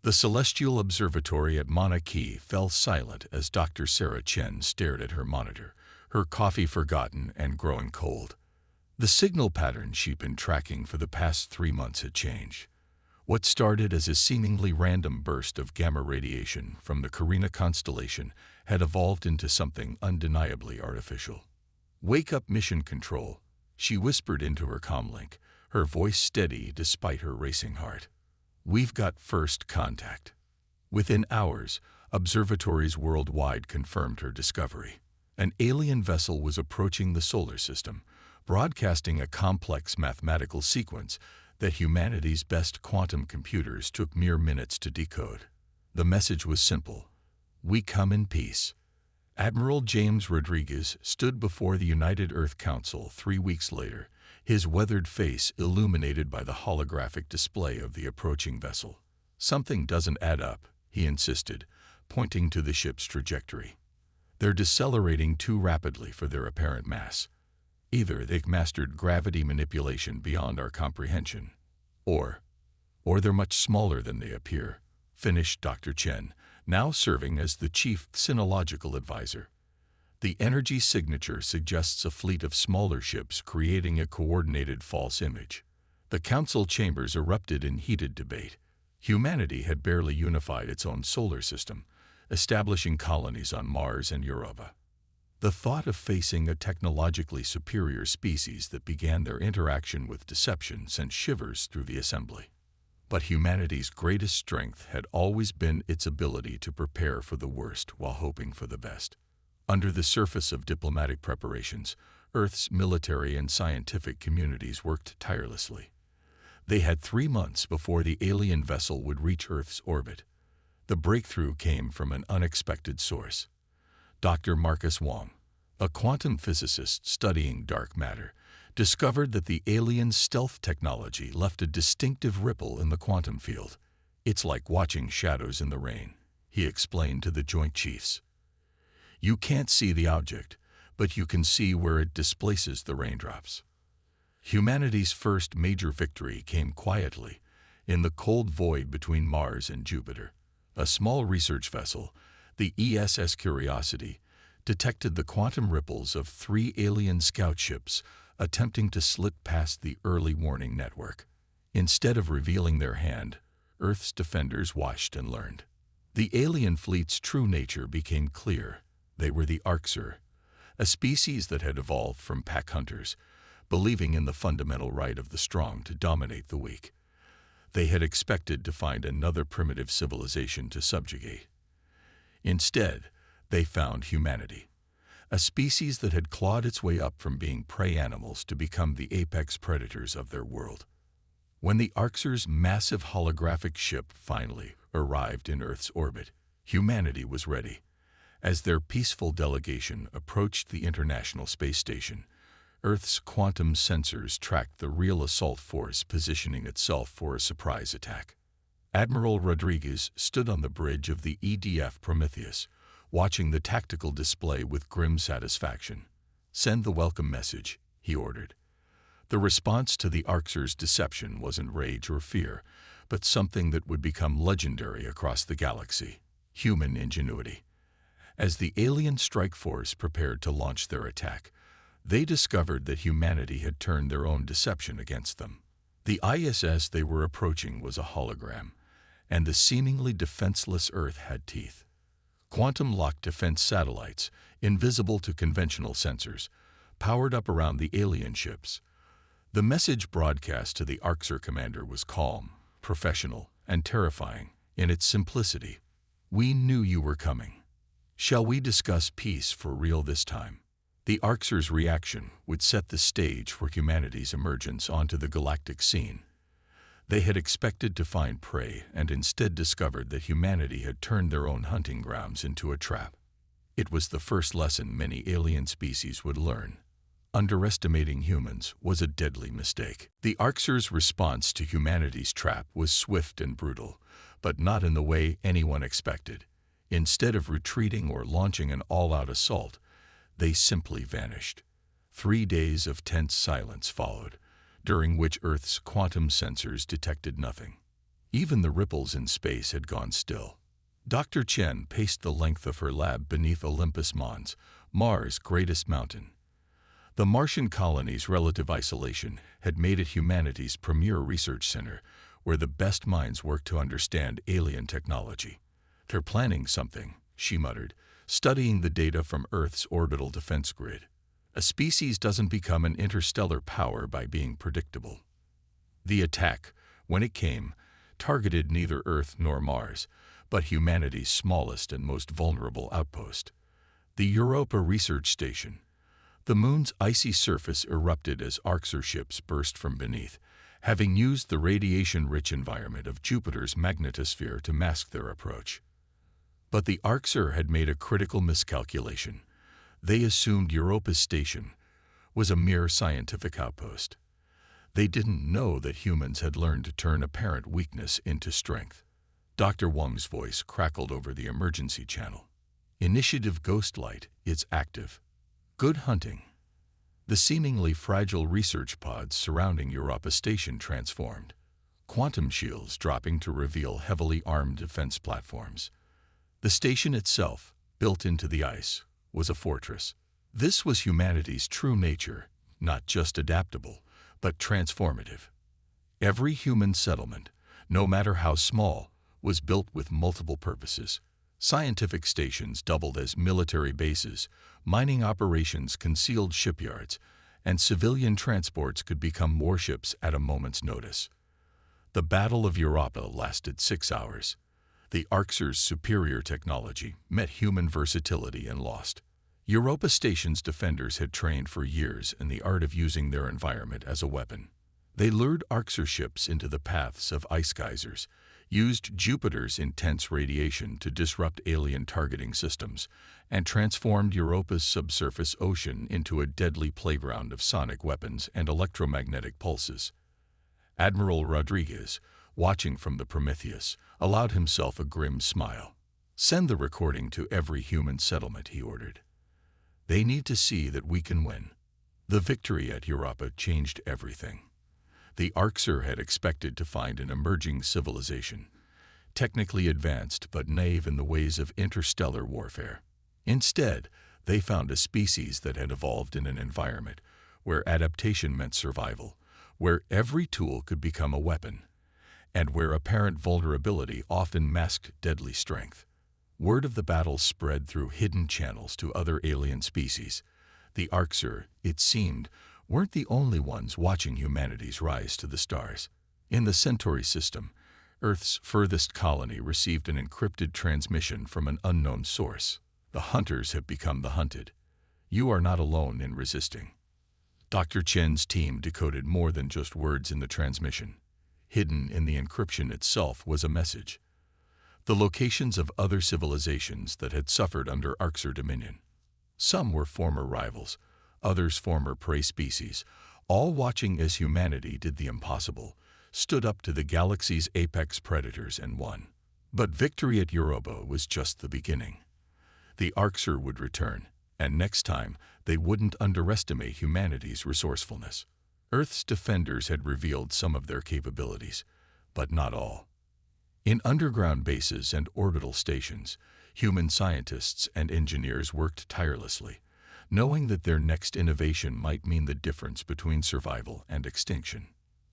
The celestial observatory at Mauna Kea fell silent as Dr. Sarah Chen stared at her monitor, her coffee forgotten and growing cold. The signal pattern she'd been tracking for the past 3 months had changed. What started as a seemingly random burst of gamma radiation from the Carina constellation had evolved into something undeniably artificial. "Wake up, Mission Control," she whispered into her comlink, her voice steady despite her racing heart. "We've got first contact." Within hours, observatories worldwide confirmed her discovery. An alien vessel was approaching the solar system, broadcasting a complex mathematical sequence that humanity's best quantum computers took mere minutes to decode. The message was simple: "We come in peace." Admiral James Rodriguez stood before the United Earth Council 3 weeks later, his weathered face illuminated by the holographic display of the approaching vessel. "Something doesn't add up," he insisted, pointing to the ship's trajectory. "They're decelerating too rapidly for their apparent mass. Either they've mastered gravity manipulation beyond our comprehension, or they're much smaller than they appear," finished Dr. Chen, now serving as the chief sinological advisor. "The energy signature suggests a fleet of smaller ships creating a coordinated false image." The council chambers erupted in heated debate. Humanity had barely unified its own solar system, establishing colonies on Mars and Europa. The thought of facing a technologically superior species that began their interaction with deception sent shivers through the assembly. But humanity's greatest strength had always been its ability to prepare for the worst while hoping for the best. Under the surface of diplomatic preparations, Earth's military and scientific communities worked tirelessly. They had 3 months before the alien vessel would reach Earth's orbit. The breakthrough came from an unexpected source. Dr. Marcus Wong, a quantum physicist studying dark matter, discovered that the alien's stealth technology left a distinctive ripple in the quantum field. "It's like watching shadows in the rain," he explained to the Joint Chiefs. "You can't see the object, but you can see where it displaces the raindrops." Humanity's first major victory came quietly, in the cold void between Mars and Jupiter. A small research vessel, the ESS Curiosity, detected the quantum ripples of 3 alien scout ships attempting to slip past the early warning network. Instead of revealing their hand, Earth's defenders watched and learned. The alien fleet's true nature became clear. They were the Orcs, a species that had evolved from pack hunters, believing in the fundamental right of the strong to dominate the weak. They had expected to find another primitive civilization to subjugate. Instead, they found humanity, a species that had clawed its way up from being prey animals to become the apex predators of their world. When the Orcs' massive holographic ship finally arrived in Earth's orbit, humanity was ready. As their peaceful delegation approached the International Space Station, Earth's quantum sensors tracked the real assault force positioning itself for a surprise attack. Admiral Rodriguez stood on the bridge of the EDF Prometheus, watching the tactical display with grim satisfaction. "Send the welcome message," he ordered. The response to the Orcs' deception wasn't rage or fear, but something that would become legendary across the galaxy: human ingenuity. As the alien strike force prepared to launch their attack, they discovered that humanity had turned their own deception against them. The ISS they were approaching was a hologram, and the seemingly defenseless Earth had teeth. Quantum-locked defense satellites, invisible to conventional sensors, powered up around the alien ships. The message broadcast to the Orcs commander was calm, professional, and terrifying in its simplicity. "We knew you were coming. Shall we discuss peace for real this time?" The Orcs' reaction would set the stage for humanity's emergence onto the galactic scene. They had expected to find prey and instead discovered that humanity had turned their own hunting grounds into a trap. It was the first lesson many alien species would learn. Underestimating humans was a deadly mistake. The Orcs' response to humanity's trap was swift and brutal, but not in the way anyone expected. Instead of retreating or launching an all-out assault, they simply vanished. 3 days of tense silence followed, during which Earth's quantum sensors detected nothing. Even the ripples in space had gone still. Dr. Chen paced the length of her lab beneath Olympus Mons, Mars' greatest mountain. The Martian colony's relative isolation had made it humanity's premier research center, where the best minds worked to understand alien technology. "They're planning something," she muttered, studying the data from Earth's orbital defense grid. "A species doesn't become an interstellar power by being predictable." The attack, when it came, targeted neither Earth nor Mars, but humanity's smallest and most vulnerable outpost, the Europa Research Station. The moon's icy surface erupted as Arcser ships burst from beneath, having used the radiation-rich environment of Jupiter's magnetosphere to mask their approach. But the Arcser had made a critical miscalculation. They assumed Europa's station was a mere scientific outpost. They didn't know that humans had learned to turn apparent weakness into strength. Dr. Wang's voice crackled over the emergency channel. "Initiative Ghostlight, it's active. Good hunting." The seemingly fragile research pods surrounding Europa Station transformed, quantum shields dropping to reveal heavily armed defense platforms. The station itself, built into the ice, was a fortress. This was humanity's true nature, not just adaptable, but transformative. Every human settlement, no matter how small, was built with multiple purposes. Scientific stations doubled as military bases, mining operations concealed shipyards, and civilian transports could become warships at a moment's notice. The Battle of Europa lasted 6 hours. The Arcser's superior technology met human versatility and lost. Europa Station's defenders had trained for years in the art of using their environment as a weapon. They lured Arcser ships into the paths of ice geysers, used Jupiter's intense radiation to disrupt alien targeting systems, and transformed Europa's subsurface ocean into a deadly playground of sonic weapons and electromagnetic pulses. Admiral Rodriguez, watching from the Prometheus, allowed himself a grim smile. "Send the recording to every human settlement," he ordered. "They need to see that we can win." The victory at Europa changed everything. The Arcser had expected to find an emerging civilization, technically advanced but naive in the ways of interstellar warfare. Instead, they found a species that had evolved in an environment where adaptation meant survival, where every tool could become a weapon, and where apparent vulnerability often masked deadly strength. Word of the battle spread through hidden channels to other alien species. The Arcser, it seemed, weren't the only ones watching humanity's rise to the stars. In the Centauri system, Earth's furthest colony received an encrypted transmission from an unknown source. "The hunters have become the hunted. You are not alone in resisting." Dr. Chen's team decoded more than just words in the transmission. Hidden in the encryption itself was a message. The locations of other civilizations that had suffered under Arcser dominion. Some were former rivals, others former prey species, all watching as humanity did the impossible, stood up to the galaxy's apex predators and won. But victory at Europa was just the beginning. The Arcser would return, and next time they wouldn't underestimate humanity's resourcefulness. Earth's defenders had revealed some of their capabilities, but not all. In underground bases and orbital stations, human scientists and engineers worked tirelessly, knowing that their next innovation might mean the difference between survival and extinction.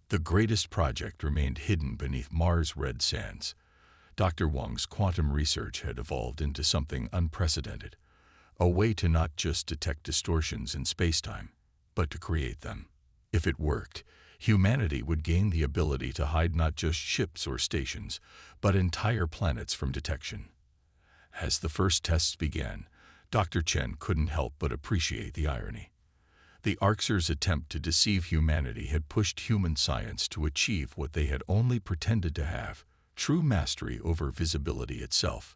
The greatest project remained hidden beneath Mars' red sands. Dr. Wang's quantum research had evolved into something unprecedented, a way to not just detect distortions in spacetime, but to create them. If it worked, humanity would gain the ability to hide not just ships or stations, but entire planets from detection. As the first tests began, Dr. Chen couldn't help but appreciate the irony. The Arcser's attempt to deceive humanity had pushed human science to achieve what they had only pretended to have, true mastery over visibility itself.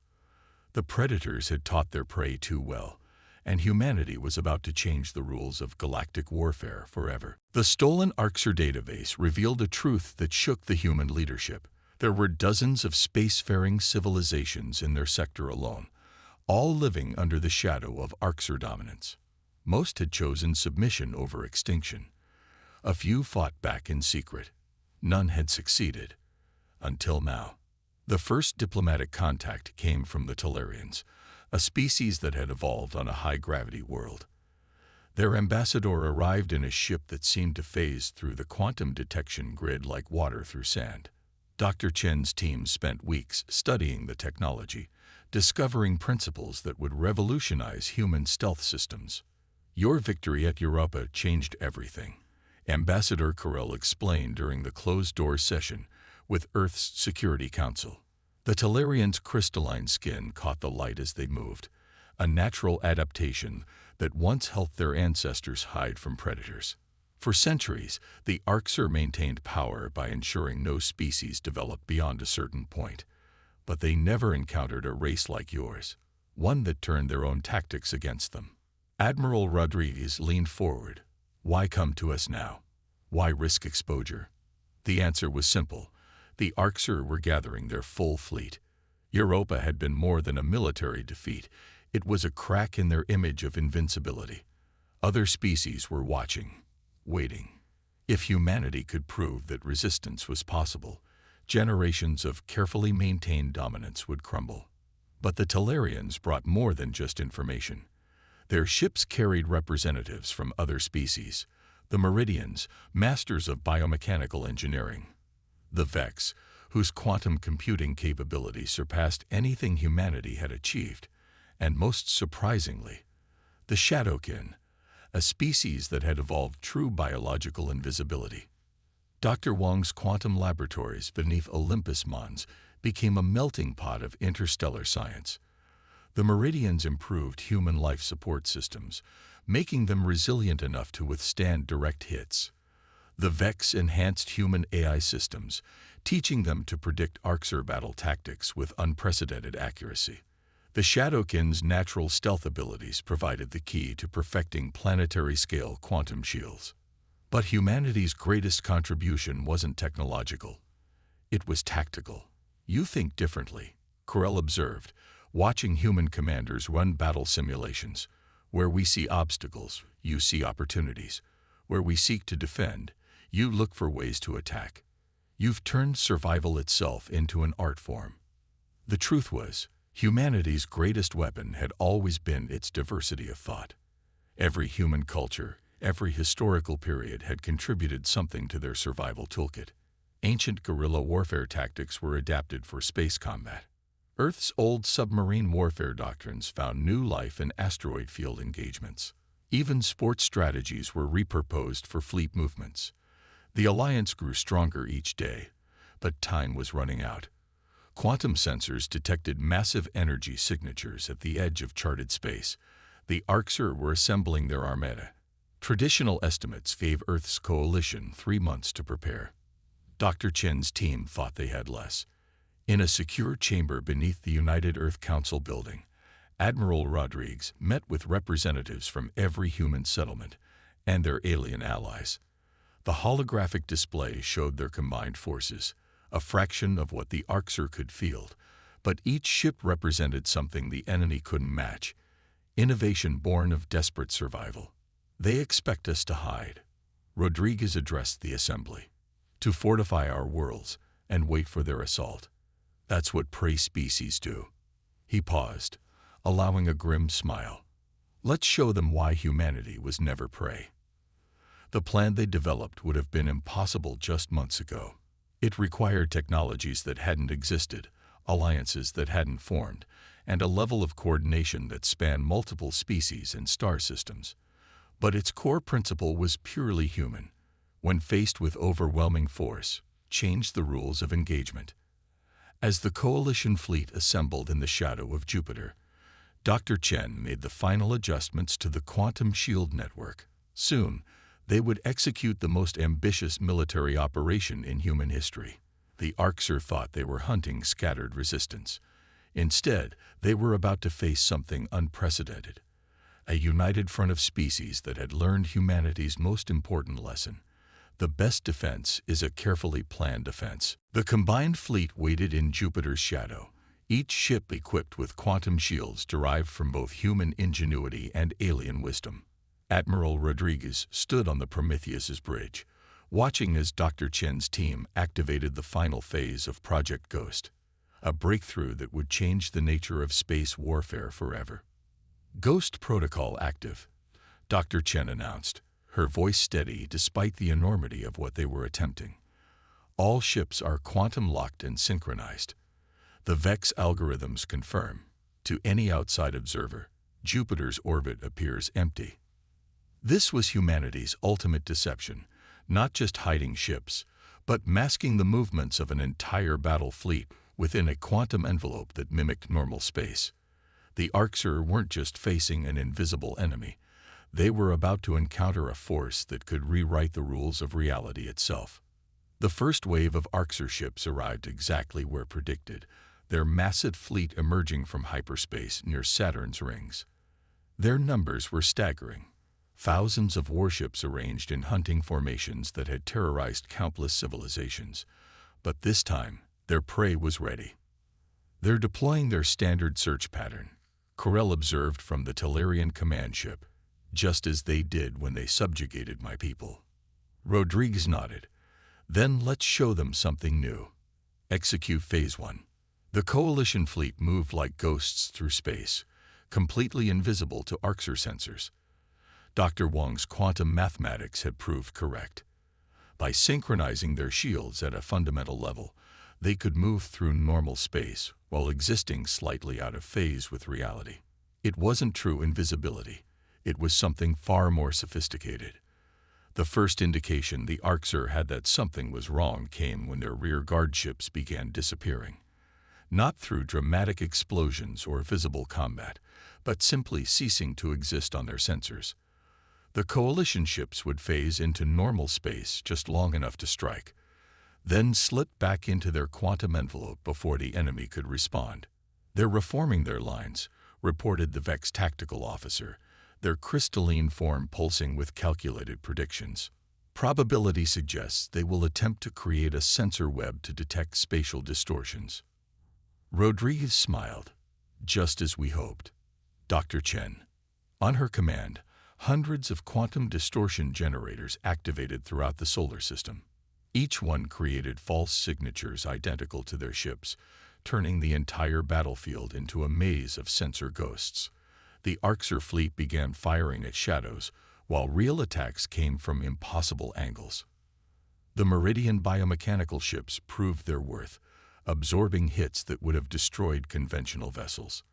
The predators had taught their prey too well, and humanity was about to change the rules of galactic warfare forever. The stolen Arcser database revealed a truth that shook the human leadership. There were dozens of spacefaring civilizations in their sector alone, all living under the shadow of Arcser dominance. Most had chosen submission over extinction. A few fought back in secret. None had succeeded. until now. The first diplomatic contact came from the Talarians, a species that had evolved on a high-gravity world. Their ambassador arrived in a ship that seemed to phase through the quantum detection grid like water through sand. Dr. Chen's team spent weeks studying the technology, discovering principles that would revolutionize human stealth systems. Your victory at Europa changed everything, Ambassador Carell explained during the closed-door session with Earth's Security Council. The Talarians' crystalline skin caught the light as they moved, a natural adaptation that once helped their ancestors hide from predators. For centuries, the Orcs maintained power by ensuring no species developed beyond a certain point. But they never encountered a race like yours, one that turned their own tactics against them. Admiral Rodriguez leaned forward. Why come to us now? Why risk exposure? The answer was simple. The Orcs were gathering their full fleet. Europa had been more than a military defeat. It was a crack in their image of invincibility. Other species were watching, waiting. If humanity could prove that resistance was possible, generations of carefully maintained dominance would crumble. But the Talarians brought more than just information. Their ships carried representatives from other species, the Meridians, masters of biomechanical engineering, the Vex, whose quantum computing capability surpassed anything humanity had achieved, and most surprisingly, the Shadowkin, a species that had evolved true biological invisibility. Dr. Wong's quantum laboratories beneath Olympus Mons became a melting pot of interstellar science. The Meridians improved human life support systems, making them resilient enough to withstand direct hits. The Vex enhanced human AI systems, teaching them to predict Orcs battle tactics with unprecedented accuracy. The Shadowkin's natural stealth abilities provided the key to perfecting planetary-scale quantum shields. But humanity's greatest contribution wasn't technological. It was tactical. You think differently, Carell observed, watching human commanders run battle simulations. Where we see obstacles, you see opportunities. Where we seek to defend, you look for ways to attack. You've turned survival itself into an art form. The truth was, humanity's greatest weapon had always been its diversity of thought. Every human culture, every historical period had contributed something to their survival toolkit. Ancient guerrilla warfare tactics were adapted for space combat. Earth's old submarine warfare doctrines found new life in asteroid field engagements. Even sports strategies were repurposed for fleet movements. The alliance grew stronger each day, but time was running out. Quantum sensors detected massive energy signatures at the edge of charted space. The Orcs were assembling their armada. Traditional estimates gave Earth's coalition 3 months to prepare. Dr. Chen's team thought they had less. In a secure chamber beneath the United Earth Council building, Admiral Rodriguez met with representatives from every human settlement and their alien allies. The holographic display showed their combined forces, a fraction of what the Orcs could field, but each ship represented something the enemy couldn't match, innovation born of desperate survival. They expect us to hide, Rodriguez addressed the assembly, to fortify our worlds and wait for their assault. That's what prey species do. He paused, allowing a grim smile. Let's show them why humanity was never prey. The plan they developed would have been impossible just months ago. It required technologies that hadn't existed, alliances that hadn't formed, and a level of coordination that spanned multiple species and star systems. But its core principle was purely human. When faced with overwhelming force, change the rules of engagement. As the coalition fleet assembled in the shadow of Jupiter, Dr. Chen made the final adjustments to the quantum shield network. Soon, they would execute the most ambitious military operation in human history. The Orcs thought they were hunting scattered resistance. Instead, they were about to face something unprecedented. A united front of species that had learned humanity's most important lesson. The best defense is a carefully planned defense. The combined fleet waited in Jupiter's shadow, each ship equipped with quantum shields derived from both human ingenuity and alien wisdom. Admiral Rodriguez stood on the Prometheus's bridge, watching as Dr. Chen's team activated the final phase of Project Ghost, a breakthrough that would change the nature of space warfare forever. "Ghost Protocol active," Dr. Chen announced, her voice steady despite the enormity of what they were attempting. "All ships are quantum-locked and synchronized. The VEX algorithms confirm, to any outside observer, Jupiter's orbit appears empty." This was humanity's ultimate deception, not just hiding ships, but masking the movements of an entire battle fleet within a quantum envelope that mimicked normal space. The Orcs weren't just facing an invisible enemy. They were about to encounter a force that could rewrite the rules of reality itself. The first wave of Orcs ships arrived exactly where predicted, their massive fleet emerging from hyperspace near Saturn's rings. Their numbers were staggering. Thousands of warships arranged in hunting formations that had terrorized countless civilizations. But this time, their prey was ready. "They're deploying their standard search pattern," Corell observed from the Tellurian command ship, "just as they did when they subjugated my people." Rodriguez nodded. "Then let's show them something new. Execute Phase 1. The Coalition fleet moved like ghosts through space, completely invisible to Orcs sensors. Dr. Wang's quantum mathematics had proved correct. By synchronizing their shields at a fundamental level, they could move through normal space while existing slightly out of phase with reality. It wasn't true invisibility. It was something far more sophisticated. The first indication the Orcs had that something was wrong came when their rear guard ships began disappearing. Not through dramatic explosions or visible combat, but simply ceasing to exist on their sensors. The Coalition ships would phase into normal space just long enough to strike, then slip back into their quantum envelope before the enemy could respond. "They're reforming their lines," reported the VEX tactical officer, their crystalline form pulsing with calculated predictions. "Probability suggests they will attempt to create a sensor web to detect spatial distortions." Rodriguez smiled. "Just as we hoped." Dr. Chen. On her command, hundreds of quantum distortion generators activated throughout the solar system. Each one created false signatures identical to their ships, turning the entire battlefield into a maze of sensor ghosts. The Orcs fleet began firing at shadows, while real attacks came from impossible angles. The Meridian biomechanical ships proved their worth, absorbing hits that would have destroyed conventional vessels.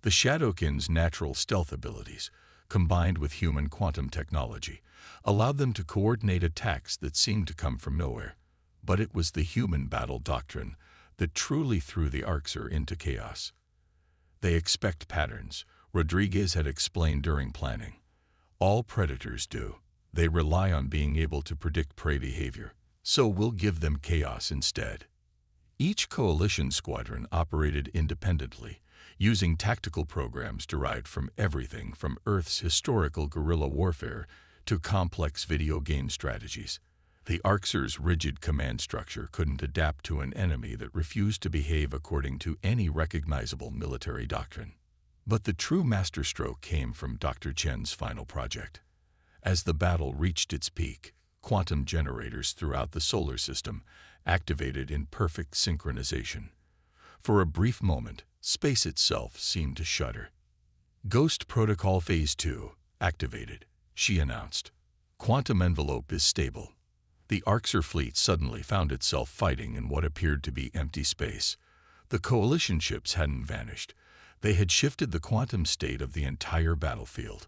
The Shadowkin's natural stealth abilities, combined with human quantum technology, allowed them to coordinate attacks that seemed to come from nowhere. But it was the human battle doctrine that truly threw the Orcs into chaos. "They expect patterns," Rodriguez had explained during planning. "All predators do. They rely on being able to predict prey behavior, so we'll give them chaos instead." Each coalition squadron operated independently, using tactical programs derived from everything from Earth's historical guerrilla warfare to complex video game strategies. The Orcs' rigid command structure couldn't adapt to an enemy that refused to behave according to any recognizable military doctrine. But the true masterstroke came from Dr. Chen's final project. As the battle reached its peak, quantum generators throughout the solar system activated in perfect synchronization. For a brief moment, space itself seemed to shudder. "Ghost Protocol Phase 2 activated," she announced. "Quantum envelope is stable." The Orcs fleet suddenly found itself fighting in what appeared to be empty space. The Coalition ships hadn't vanished. They had shifted the quantum state of the entire battlefield,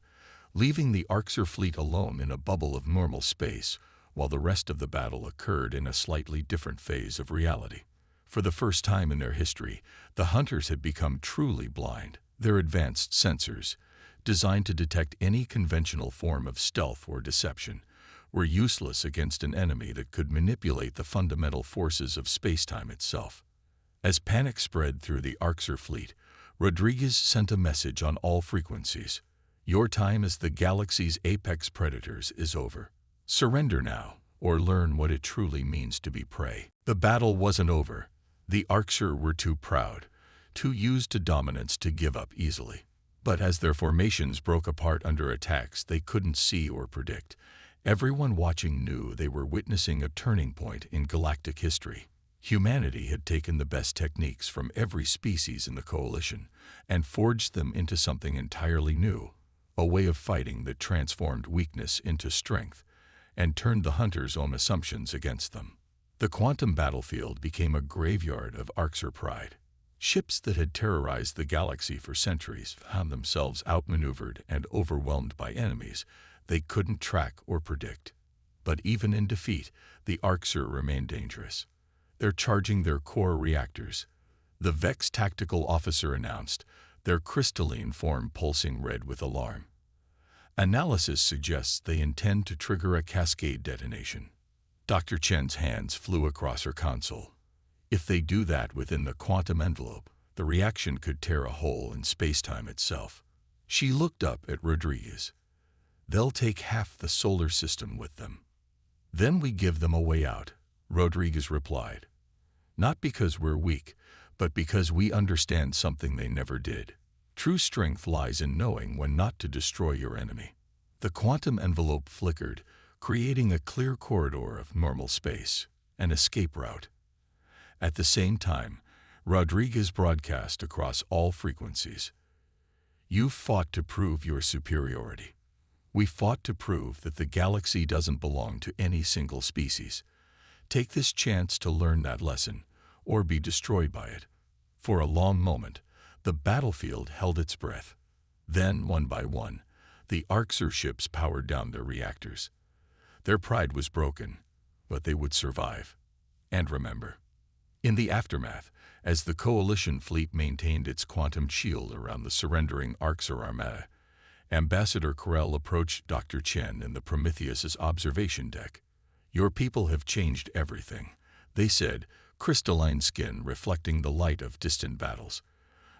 leaving the Orcs fleet alone in a bubble of normal space, while the rest of the battle occurred in a slightly different phase of reality. For the first time in their history, the hunters had become truly blind. Their advanced sensors, designed to detect any conventional form of stealth or deception, were useless against an enemy that could manipulate the fundamental forces of spacetime itself. As panic spread through the Orcs fleet, Rodriguez sent a message on all frequencies. "Your time as the galaxy's apex predators is over. Surrender now, or learn what it truly means to be prey." The battle wasn't over. The Orcs were too proud, too used to dominance to give up easily. But as their formations broke apart under attacks they couldn't see or predict, Everyone watching knew they were witnessing a turning point in galactic history. Humanity had taken the best techniques from every species in the Coalition and forged them into something entirely new, a way of fighting that transformed weakness into strength and turned the hunters' own assumptions against them. The quantum battlefield became a graveyard of Arxer pride. Ships that had terrorized the galaxy for centuries found themselves outmaneuvered and overwhelmed by enemies they couldn't track or predict. But even in defeat, the Arxer remained dangerous. They're charging their core reactors, the Vex tactical officer announced, their crystalline form pulsing red with alarm. Analysis suggests they intend to trigger a cascade detonation. Dr. Chen's hands flew across her console. If they do that within the quantum envelope, the reaction could tear a hole in space-time itself. She looked up at Rodriguez. They'll take half the solar system with them. Then we give them a way out, Rodriguez replied. Not because we're weak, but because we understand something they never did. True strength lies in knowing when not to destroy your enemy. The quantum envelope flickered, creating a clear corridor of normal space, an escape route. At the same time, Rodriguez broadcast across all frequencies. You fought to prove your superiority. We fought to prove that the galaxy doesn't belong to any single species. Take this chance to learn that lesson, or be destroyed by it. For a long moment, the battlefield held its breath. Then, one by one, the Arxer ships powered down their reactors. Their pride was broken, but they would survive. And remember, in the aftermath, as the Coalition fleet maintained its quantum shield around the surrendering Arxer armada, Ambassador Corell approached Dr. Chen in the Prometheus's observation deck. Your people have changed everything, they said, crystalline skin reflecting the light of distant battles.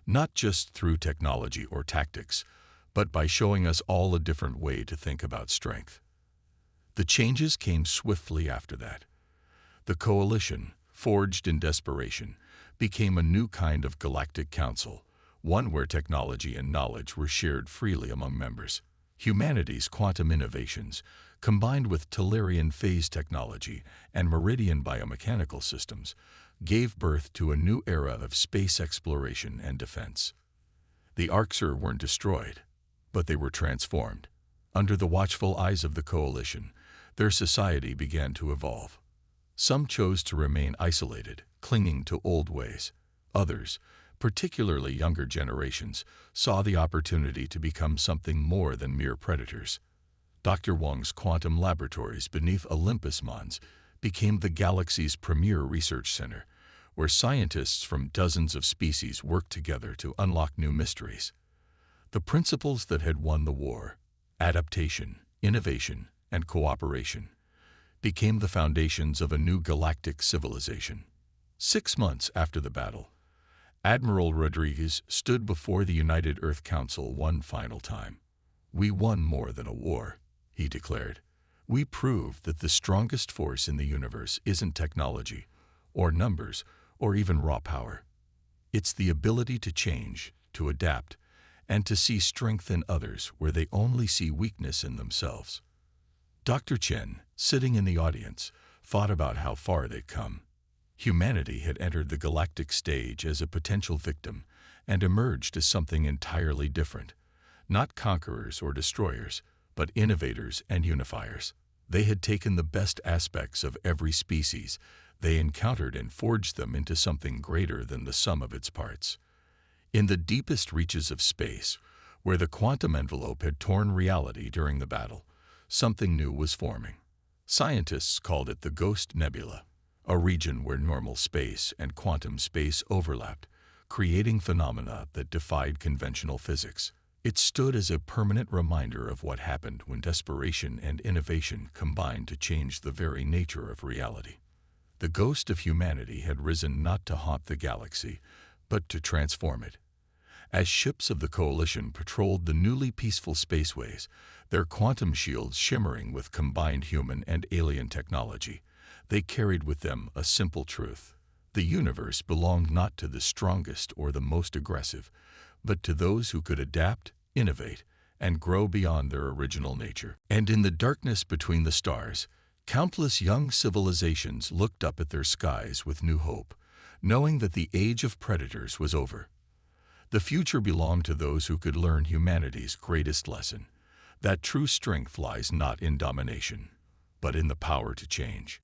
Not just through technology or tactics, but by showing us all a different way to think about strength. The changes came swiftly after that. The Coalition, forged in desperation, became a new kind of galactic council, one where technology and knowledge were shared freely among members. Humanity's quantum innovations, combined with Tellurian phase technology and Meridian biomechanical systems, gave birth to a new era of space exploration and defense. The Arxer weren't destroyed, but they were transformed. Under the watchful eyes of the Coalition, their society began to evolve. Some chose to remain isolated, clinging to old ways. Others, particularly younger generations, saw the opportunity to become something more than mere predators. Dr. Wong's quantum laboratories beneath Olympus Mons became the galaxy's premier research center, where scientists from dozens of species worked together to unlock new mysteries. The principles that had won the war, adaptation, innovation, and cooperation, became the foundations of a new galactic civilization. 6 months after the battle, Admiral Rodriguez stood before the United Earth Council one final time. We won more than a war, he declared. We proved that the strongest force in the universe isn't technology, or numbers, or even raw power. It's the ability to change, to adapt, and to see strength in others where they only see weakness in themselves. Dr. Chen, sitting in the audience, thought about how far they'd come. Humanity had entered the galactic stage as a potential victim and emerged as something entirely different. Not conquerors or destroyers, but innovators and unifiers. They had taken the best aspects of every species they encountered and forged them into something greater than the sum of its parts. In the deepest reaches of space, where the quantum envelope had torn reality during the battle, something new was forming. Scientists called it the Ghost Nebula, a region where normal space and quantum space overlapped, creating phenomena that defied conventional physics. It stood as a permanent reminder of what happened when desperation and innovation combined to change the very nature of reality. The ghost of humanity had risen not to haunt the galaxy, but to transform it. As ships of the Coalition patrolled the newly peaceful spaceways, their quantum shields shimmering with combined human and alien technology, they carried with them a simple truth. The universe belonged not to the strongest or the most aggressive, but to those who could adapt, innovate, and grow beyond their original nature. And in the darkness between the stars, countless young civilizations looked up at their skies with new hope, knowing that the age of predators was over. The future belonged to those who could learn humanity's greatest lesson, that true strength lies not in domination, but in the power to change.